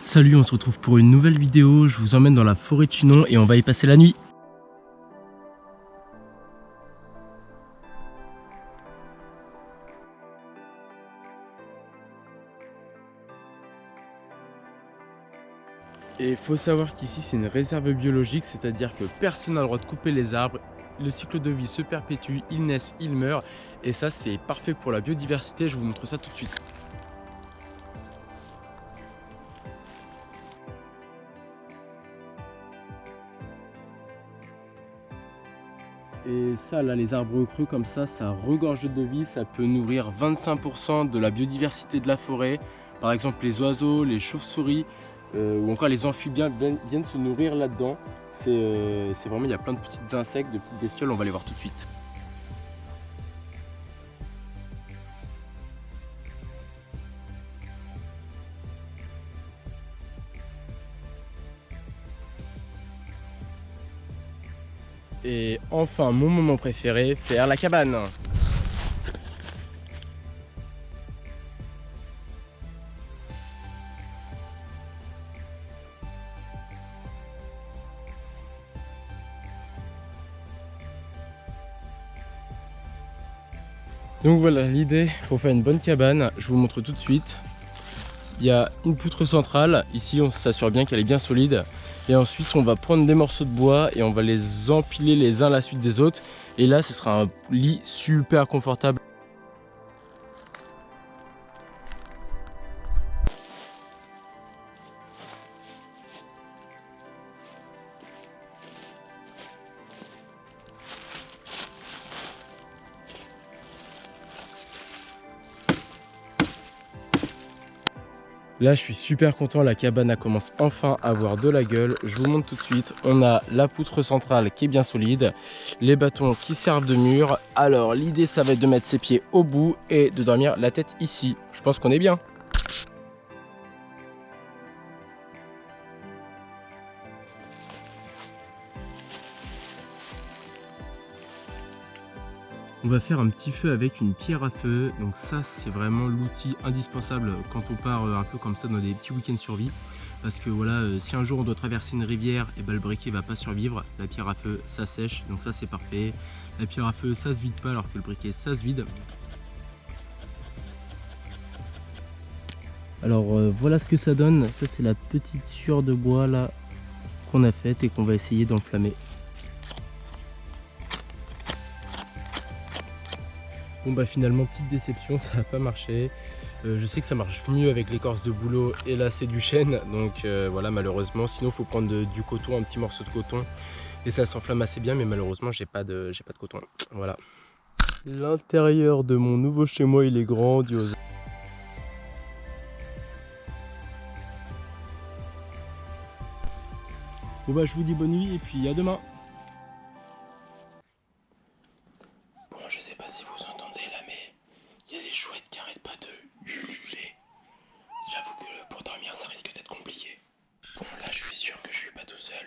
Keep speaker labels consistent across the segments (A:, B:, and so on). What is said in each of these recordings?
A: Salut, on se retrouve pour une nouvelle vidéo. Je vous emmène dans la forêt de Chinon et on va y passer la nuit. Et il faut savoir qu'ici c'est une réserve biologique, c'est-à-dire que personne n'a le droit de couper les arbres. Le cycle de vie se perpétue, ils naissent, ils meurent. Et ça c'est parfait pour la biodiversité, je vous montre ça tout de suite. Et ça là, les arbres creux comme ça regorge de vie, ça peut nourrir 25% de la biodiversité de la forêt. Par exemple les oiseaux, les chauves-souris ou encore les amphibiens viennent se nourrir là-dedans. C'est vraiment, il y a plein de petits insectes, de petites bestioles, on va les voir tout de suite. Et enfin mon moment préféré, faire la cabane. Donc voilà l'idée pour faire une bonne cabane, je vous montre tout de suite. Il y a une poutre centrale, ici on s'assure bien qu'elle est bien solide. Et ensuite on va prendre des morceaux de bois et on va les empiler les uns à la suite des autres. Et là ce sera un lit super confortable. Là je suis super content, la cabane commence enfin à avoir de la gueule. Je vous montre tout de suite, on a la poutre centrale qui est bien solide, les bâtons qui servent de mur. Alors l'idée ça va être de mettre ses pieds au bout et de dormir la tête ici. Je pense qu'on est bien. On va faire un petit feu avec une pierre à feu, donc ça c'est vraiment l'outil indispensable quand on part un peu comme ça dans des petits week-ends survie. Parce que voilà, si un jour on doit traverser une rivière, et ben le briquet va pas survivre, la pierre à feu ça sèche, donc ça c'est parfait. La pierre à feu ça se vide pas alors que le briquet ça se vide. Alors voilà ce que ça donne, ça c'est la petite sciure de bois là qu'on a faite et qu'on va essayer d'enflammer. Bon bah finalement petite déception, ça n'a pas marché. Je sais que ça marche mieux avec l'écorce de bouleau et là c'est du chêne, donc voilà malheureusement. Sinon il faut prendre du coton, un petit morceau de coton et ça s'enflamme assez bien, mais malheureusement j'ai pas de coton. Voilà. L'intérieur de mon nouveau chez moi il est grandiose. Bon bah je vous dis bonne nuit et puis à demain. Je sais pas si vous entendez là, mais il y a des chouettes qui arrêtent pas de ululer. J'avoue que pour dormir ça risque d'être compliqué. Bon là je suis sûr que je suis pas tout seul.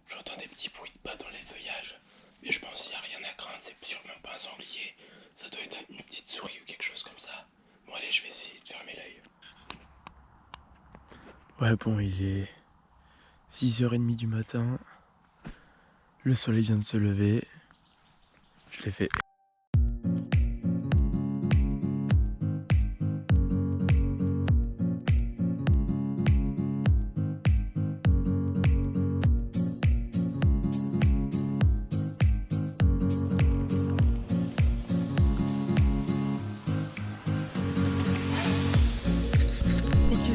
A: J'entends des petits bruits de pas dans les feuillages. Mais je pense qu'il n'y a rien à craindre, c'est sûrement pas un sanglier. Ça doit être une petite souris ou quelque chose comme ça. Bon allez, je vais essayer de fermer l'œil. Ouais bon, il est 6h30 du matin. Le soleil vient de se lever. Je l'ai fait.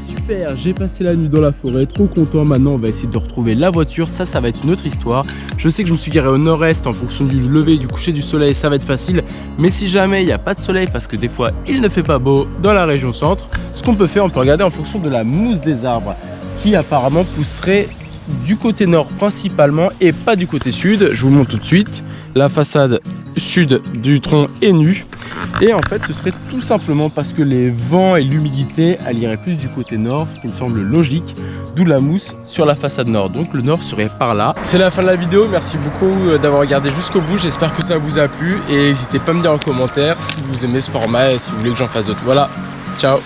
A: Super, j'ai passé la nuit dans la forêt, trop content. Maintenant on va essayer de retrouver la voiture, ça va être une autre histoire. Je sais que je me suis garé au nord-est en fonction du lever et du coucher du soleil, ça va être facile. Mais si jamais il n'y a pas de soleil, parce que des fois il ne fait pas beau dans la région centre, ce qu'on peut faire, on peut regarder en fonction de la mousse des arbres qui apparemment pousserait du côté nord principalement et pas du côté sud. Je vous montre tout de suite, la façade sud du tronc est nue. Et en fait ce serait tout simplement parce que les vents et l'humidité elle irait plus du côté nord, ce qui me semble logique, d'où la mousse sur la façade nord, donc le nord serait par là. C'est la fin de la vidéo, merci beaucoup d'avoir regardé jusqu'au bout, j'espère que ça vous a plu et n'hésitez pas à me dire en commentaire si vous aimez ce format et si vous voulez que j'en fasse d'autres. Voilà, ciao.